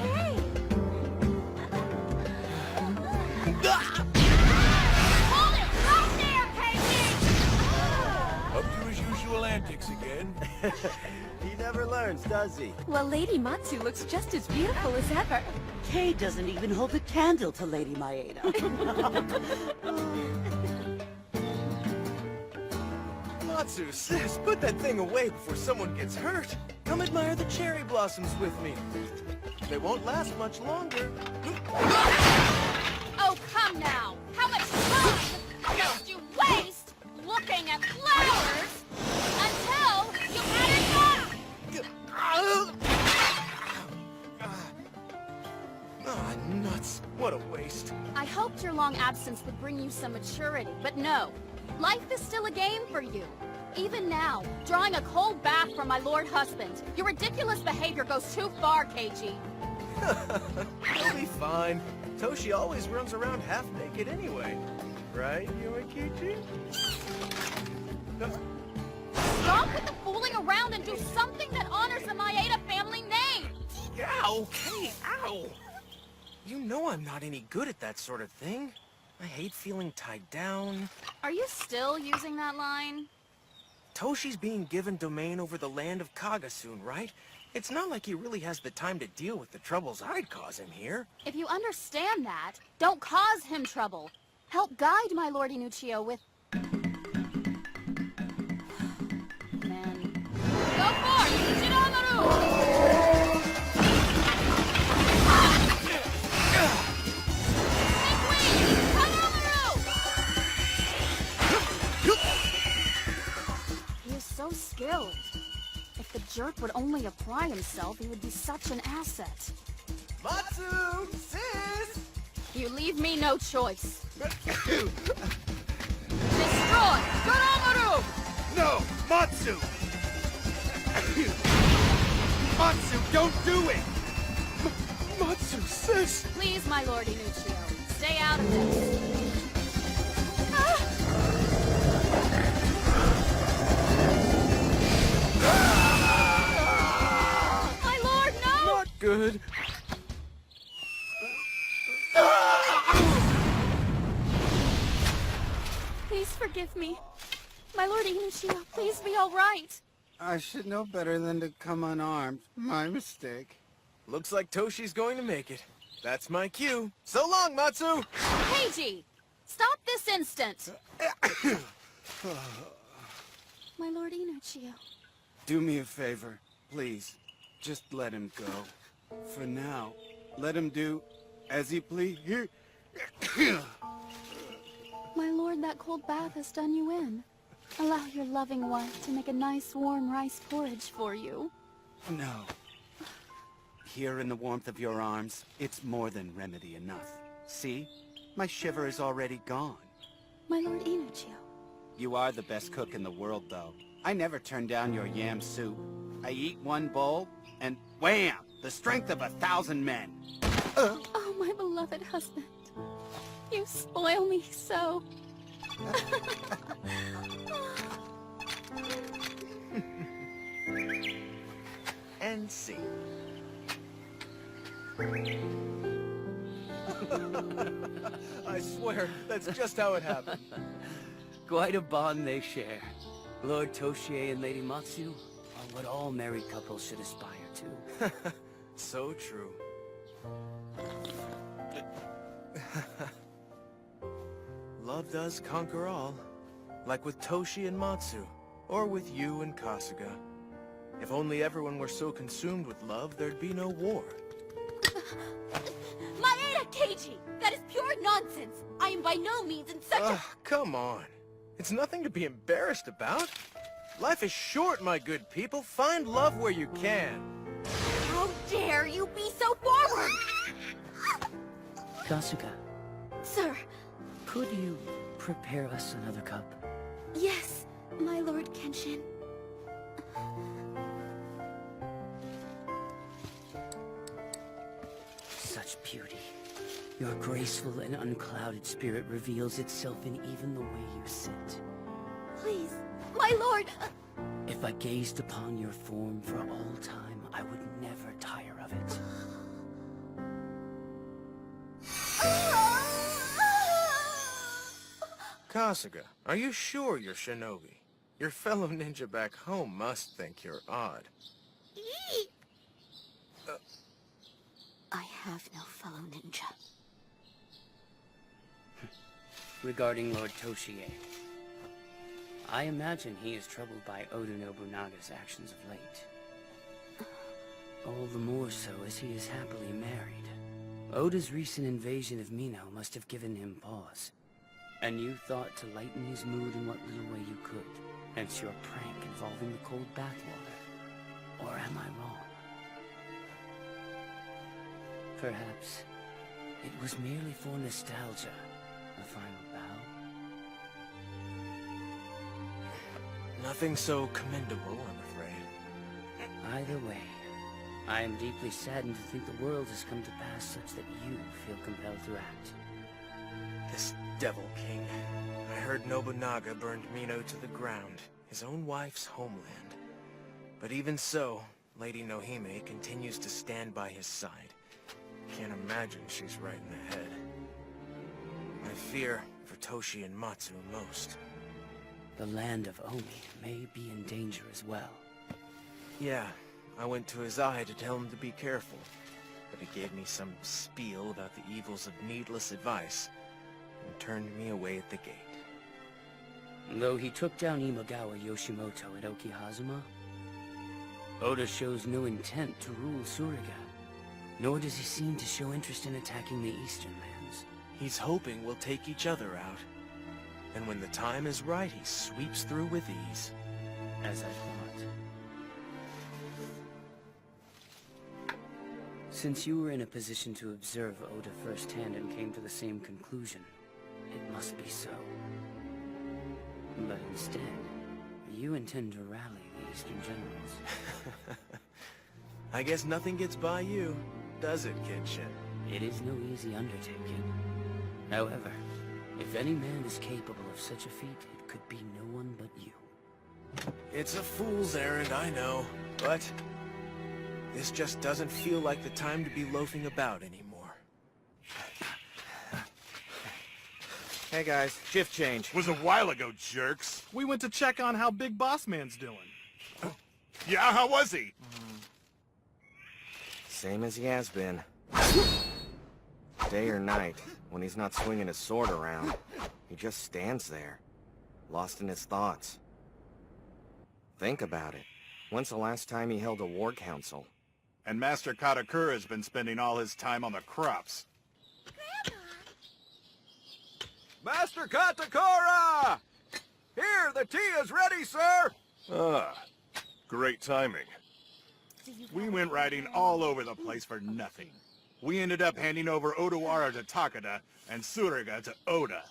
Hey! Hold it right there, Casey! Up to his usual antics again. He never learns, does he? Well, Lady Matsu looks just as beautiful as ever. Kay doesn't even hold a candle to Lady Maeda. Matsu, sis, put that thing away before someone gets hurt. Come admire the cherry blossoms with me. They won't last much longer. Oh, come now! How much time must you waste looking at flowers until you had enough? Ah, nuts. What a waste. I hoped your long absence would bring you some maturity, but no. Life is still a game for you. Even now, drawing a cold bath from my lord husband. Your ridiculous behavior goes too far, Keiji. You'll be fine. Toshi always runs around half naked anyway. Right, Yoikichi? Stop with the fooling around and do something that honors the Maeda family name! Ow! Hey, ow! You know I'm not any good at that sort of thing. I hate feeling tied down. Are you still using that line? Toshi's being given domain over the land of Kaga soon, right? It's not like he really has the time to deal with the troubles I'd cause him here. If you understand that, don't cause him trouble. Help guide my Lord Inuchio with... Man. Go forth! Shinomaru! He is so skilled. If the jerk would only apply himself, he would be such an asset. Matsu! Sis! You leave me no choice. Destroy! Goromaru! No! Matsu! Matsu, don't do it! Matsu, sis! Please, my Lord Inuchio, stay out of this. My lord, no! Not good. Please forgive me. My Lord Inuchio, please be all right. I should know better than to come unarmed. My mistake. Looks like Toshi's going to make it. That's my cue. So long, Matsu! Keiji, stop this instant. My Lord Inuchio. Do me a favor, please. Just let him go. For now, let him do as he please. My lord, that cold bath has done you in. Allow your loving wife to make a nice warm rice porridge for you. No. Here in the warmth of your arms, it's more than remedy enough. See? My shiver is already gone. My Lord Inuchio. You are the best cook in the world, though. I never turn down your yam soup. I eat one bowl, and wham! The strength of 1,000 men. Oh, my beloved husband. You spoil me so. And see. I swear, that's just how it happened. Quite a bond they share. Lord Toshie and Lady Matsu are what all married couples should aspire to. So true. Love does conquer all. Like with Toshi and Matsu, or with you and Kasuga. If only everyone were so consumed with love, there'd be no war. Maeda Keiji! That is pure nonsense! I am by no means in such a... Come on. It's nothing to be embarrassed about. Life is short, my good people. Find love where you can. How dare you be so forward! Kasuga, Sir, could you prepare us another cup? yes, my Lord Kenshin. Such beauty. Your graceful and unclouded spirit reveals itself in even the way you sit. Please, my Lord... If I gazed upon your form for all time, I would never tire of it. Kasuga, are you sure you're shinobi? Your fellow ninja back home must think you're odd. I have no fellow ninja. Regarding Lord Toshie, I imagine he is troubled by Oda Nobunaga's actions of late. All the more so as he is happily married. Oda's recent invasion of Mino must have given him pause. And you thought to lighten his mood in what little way you could. Hence your prank involving the cold bathwater. Or am I wrong? Perhaps it was merely for nostalgia, a final bow. Nothing so commendable, I'm afraid. Either way, I am deeply saddened to think the world has come to pass such that you feel compelled to act. This Devil King. I heard Nobunaga burned Mino to the ground, his own wife's homeland. But even so, Lady Nohime continues to stand by his side. Can't imagine she's right in the head. I fear for Toshi and Matsu most. The land of Omi may be in danger as well. Yeah, I went to his eye to tell him to be careful, but he gave me some spiel about the evils of needless advice, and turned me away at the gate. Though he took down Imagawa Yoshimoto at Okihazuma, Oda shows no intent to rule Suriga, nor does he seem to show interest in attacking the Eastern lands. He's hoping we'll take each other out, and when the time is right, he sweeps through with ease. As I thought. Since you were in a position to observe Oda firsthand and came to the same conclusion, it must be so. But instead, you intend to rally the Eastern generals. I guess nothing gets by you, does it, Kenshin? It is no easy undertaking. However, if any man is capable of such a feat, it could be no one but you. It's a fool's errand, I know, but this just doesn't feel like the time to be loafing about anymore. Hey guys, shift change. Was a while ago, jerks. We went to check on how Big Boss Man's doing. Yeah, how was he? Same as he has been. Day or night, when he's not swinging his sword around, he just stands there, lost in his thoughts. Think about it. When's the last time he held a war council? And Master Katakura's been spending all his time on the crops. Master Katakura! Here, the tea is ready, sir! Ah, great timing. We went riding all over the place for nothing. We ended up handing over Odawara to Takada and Suriga to Oda.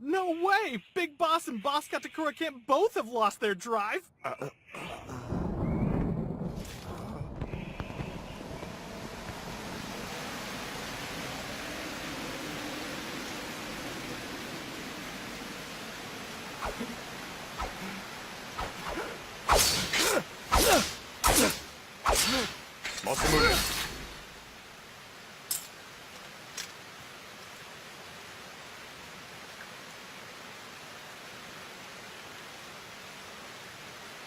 No way! Big Boss and Boss Katakura can't both have lost their drive! Masamune.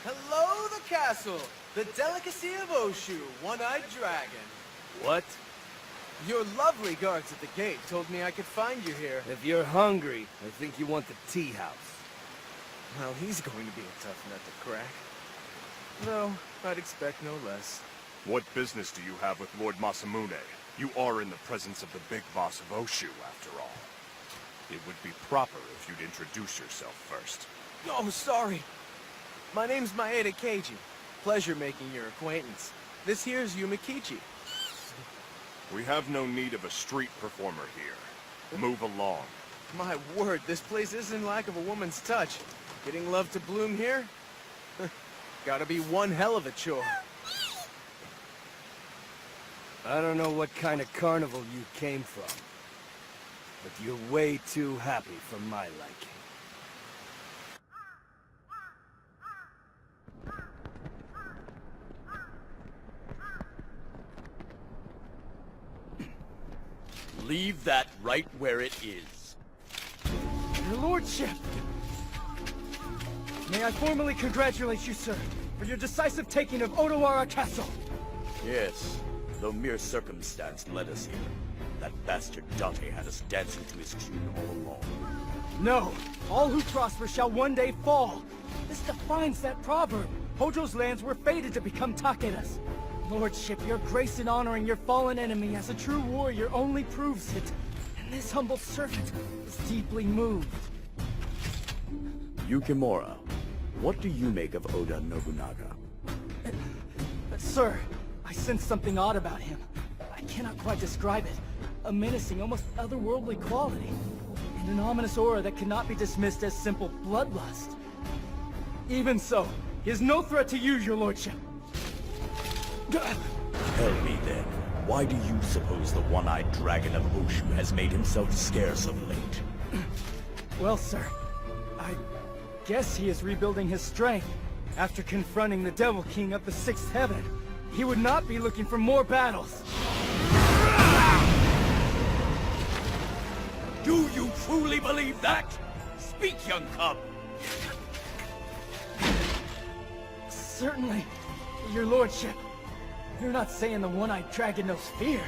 Hello, the castle! The delicacy of Oshu, one-eyed dragon. What? Your lovely guards at the gate told me I could find you here. If you're hungry, I think you want the tea house. Well, he's going to be a tough nut to crack. Though, I'd expect no less. What business do you have with Lord Masamune? You are in the presence of the big boss of Oshu, after all. It would be proper if you'd introduce yourself first. Oh, sorry. My name's Maeda Keiji. Pleasure making your acquaintance. This here's Yumikichi. We have no need of a street performer here. Move along. My word, this place isn't lack of a woman's touch. Getting love to bloom here? Gotta be one hell of a chore. I don't know what kind of carnival you came from, but you're way too happy for my liking. Leave that right where it is. Your lordship! May I formally congratulate you, sir, for your decisive taking of Odawara Castle. Yes, though mere circumstance led us here. That bastard Date had us dancing to his tune all along. No, all who prosper shall one day fall. This defines that proverb. Hojo's lands were fated to become Takeda's. Lordship, your grace in honoring your fallen enemy as a true warrior only proves it. And this humble servant is deeply moved. Yukimura, what do you make of Oda Nobunaga? Sir, I sense something odd about him. I cannot quite describe it. A menacing, almost otherworldly quality. And an ominous aura that cannot be dismissed as simple bloodlust. Even so, he is no threat to you, your lordship. Tell me then, why do you suppose the one-eyed dragon of Oshu has made himself scarce of late? Well, sir, I guess he is rebuilding his strength. After confronting the Devil King of the Sixth Heaven, he would not be looking for more battles. Do you truly believe that? Speak, young cub! Certainly, your lordship. You're not saying the one-eyed dragon knows fear.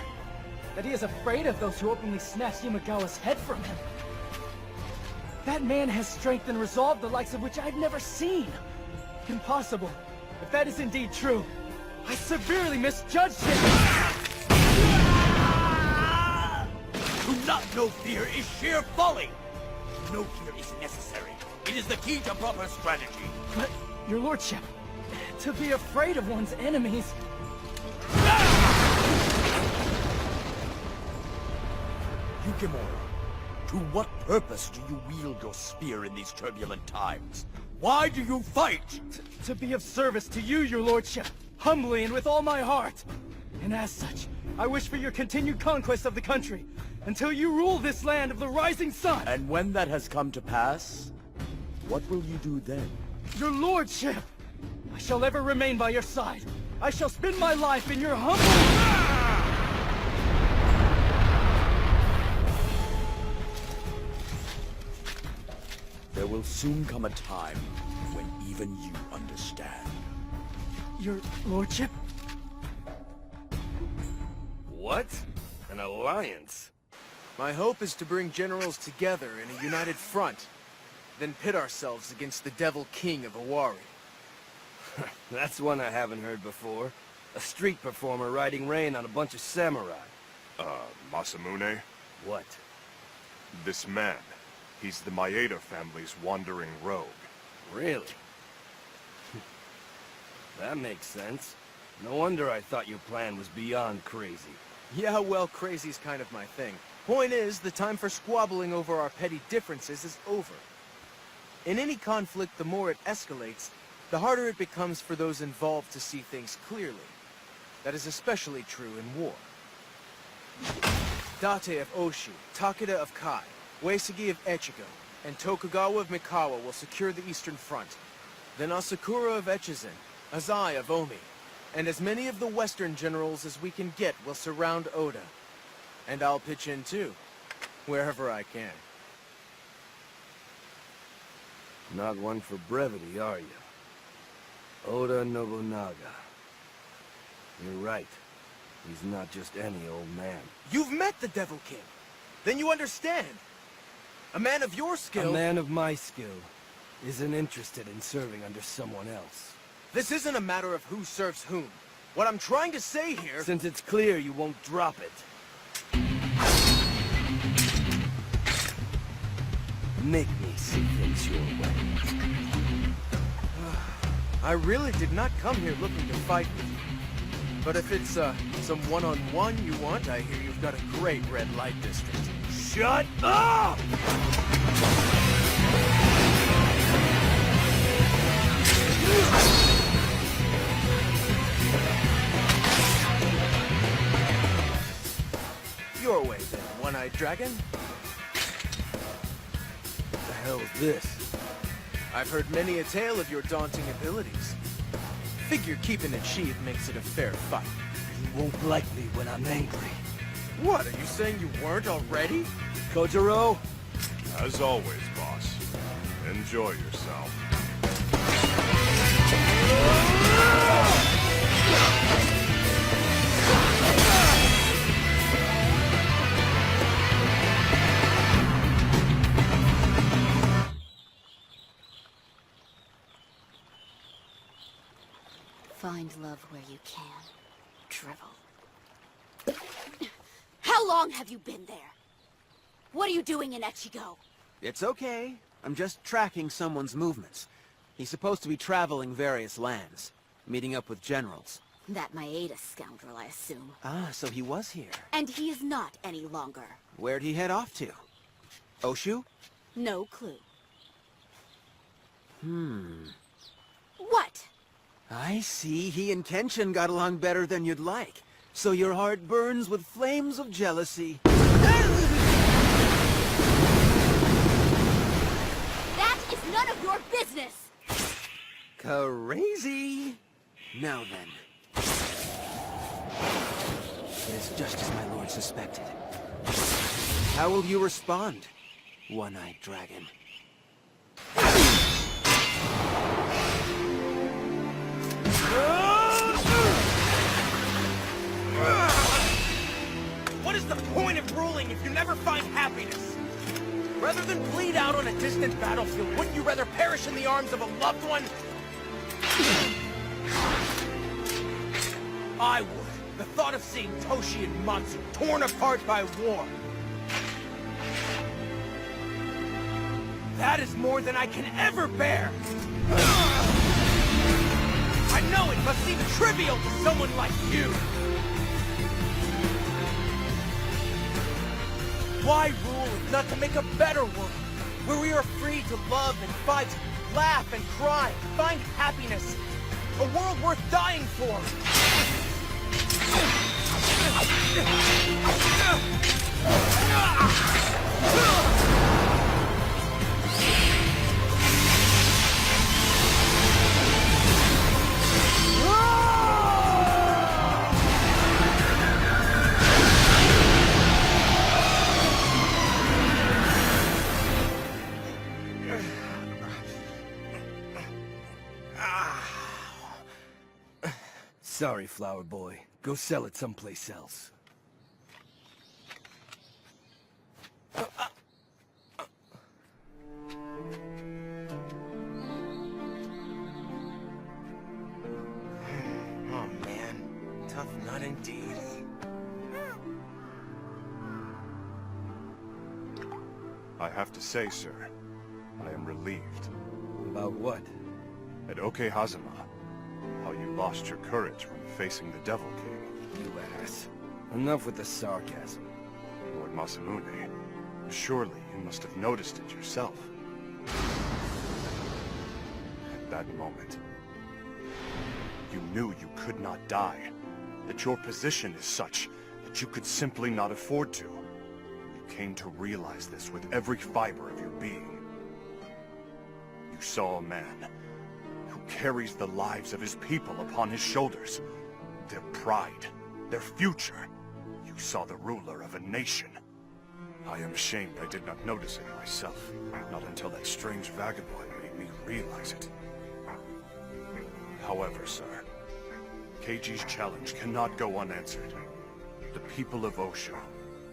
That he is afraid of those who openly snatch Yamagawa's head from him. That man has strength and resolve the likes of which I've never seen. Impossible. If that is indeed true, I severely misjudged him. To not know fear is sheer folly! No fear is necessary. It is the key to proper strategy. But, your lordship, to be afraid of one's enemies... Yukimura, to what purpose do you wield your spear in these turbulent times? Why do you fight? To be of service to you, your lordship, humbly and with all my heart. And as such, I wish for your continued conquest of the country, until you rule this land of the rising sun. And when that has come to pass, what will you do then? Your lordship, I shall ever remain by your side. I shall spend my life in your humble... There will soon come a time when even you understand. Your lordship? What? An alliance? My hope is to bring generals together in a united front, then pit ourselves against the Devil King of Owari. That's one I haven't heard before. A street performer riding rain on a bunch of samurai. Masamune? What? This man. He's the Maeda family's wandering rogue. Really? That makes sense. No wonder I thought your plan was beyond crazy. Yeah, well, crazy's kind of my thing. Point is, the time for squabbling over our petty differences is over. In any conflict, the more it escalates, the harder it becomes for those involved to see things clearly. That is especially true in war. Date of Oshu, Takeda of Kai, Uesugi of Echigo, and Tokugawa of Mikawa will secure the Eastern Front. Then Asakura of Echizen, Azai of Omi, and as many of the Western generals as we can get will surround Oda. And I'll pitch in too, wherever I can. Not one for brevity, are you? Oda Nobunaga. You're right. He's not just any old man. You've met the Devil King! Then you understand! A man of your skill... A man of my skill isn't interested in serving under someone else. This isn't a matter of who serves whom. What I'm trying to say here... Since it's clear you won't drop it. Make me see things your way. I really did not come here looking to fight with you. But if it's, some one-on-one you want, I hear you've got a great red light district. Shut up! Your way, then, one-eyed dragon. What the hell is this? I've heard many a tale of your daunting abilities. Figure keeping it sheathed makes it a fair fight. You won't like me when I'm angry. What, are you saying you weren't already? Kojiro? As always, boss. Enjoy yourself. Find love where you can. Drivel. How long have you been there? What are you doing in Echigo? It's okay. I'm just tracking someone's movements. He's supposed to be traveling various lands, meeting up with generals. That Maeda scoundrel, I assume. Ah, so he was here. And he is not any longer. Where'd he head off to? Oshu? No clue. What? I see. He and Kenshin got along better than you'd like. So your heart burns with flames of jealousy. That is none of your business! Crazy! Now then. It is just as my lord suspected. How will you respond, one-eyed dragon? What is the point of ruling if you never find happiness? Rather than bleed out on a distant battlefield, wouldn't you rather perish in the arms of a loved one? I would. The thought of seeing Toshi and Matsu torn apart by war. That is more than I can ever bear! I know it must seem trivial to someone like you! Why rule if not to make a better world, where we are free to love and fight, laugh and cry, find happiness, a world worth dying for? Sorry, Flower Boy. Go sell it someplace else. Oh man, tough nut indeed. I have to say, sir, I am relieved. About what? At Okehazama, how you lost your courage when facing the Devil King. You ass. Enough with the sarcasm. Lord Masamune, surely you must have noticed it yourself. At that moment, you knew you could not die, that your position is such that you could simply not afford to. You came to realize this with every fiber of your being. You saw a man who carries the lives of his people upon his shoulders, their pride, their future. You saw the ruler of a nation. I am ashamed I did not notice it myself, not until that strange vagabond made me realize it. However, sir, Keiji's challenge cannot go unanswered. The people of Osho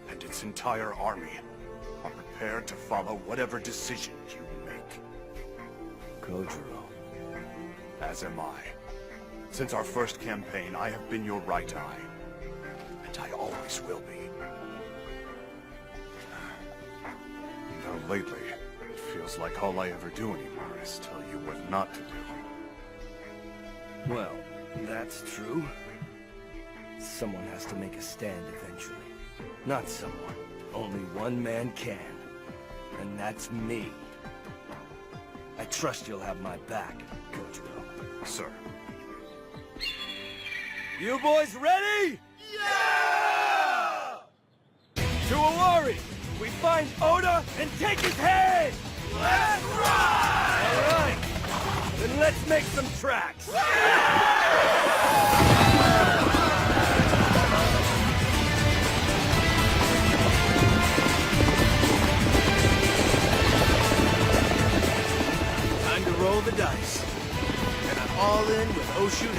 and its entire army are prepared to follow whatever decision you make. Kojiro. As am I. Since our first campaign, I have been your right eye. And I always will be. Though lately, it feels like all I ever do anymore is tell you what not to do. Well, that's true. Someone has to make a stand eventually. Not someone. Only one man can. And that's me. I trust you'll have my back, Kojiro. Sir. You boys ready? Yeah! To Awari, we find Oda and take his head! Let's ride! All right, then let's make some tracks. dice. And I'm all in with Oshu.